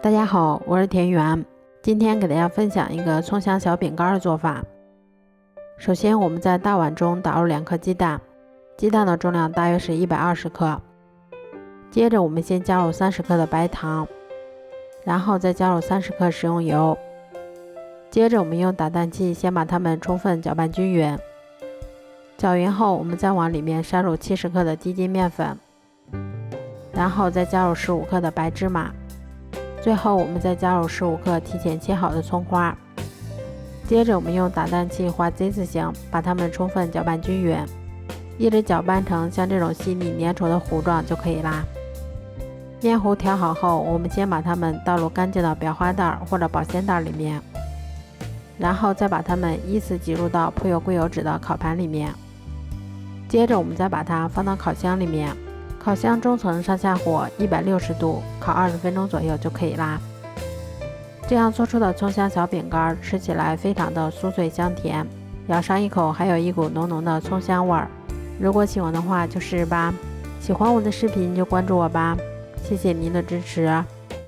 大家好，我是田园，今天给大家分享一个葱香小饼干的做法。首先我们在大碗中打入2颗鸡蛋，鸡蛋的重量大约是120克。接着我们先加入30克的白糖，然后再加入30克食用油。接着我们用打蛋器先把它们充分搅拌均匀。搅匀后，我们再往里面筛入70克的低筋面粉，然后再加入15克的白芝麻。最后我们再加入15克提前切好的葱花。接着我们用打蛋器画 Z 字形，把它们充分搅拌均匀，一直搅拌成像这种细腻粘稠的糊状就可以啦。面糊调好后，我们先把它们倒入干净的裱花袋或者保鲜袋里面，然后再把它们依次挤入到铺有硅油纸的烤盘里面。接着我们再把它放到烤箱里面，烤箱中层上下火160度烤20分钟左右就可以啦。这样做出的葱香小饼干吃起来非常的酥脆香甜，咬上一口还有一股浓浓的葱香味儿。如果喜欢的话就试试吧，喜欢我的视频就关注我吧，谢谢您的支持。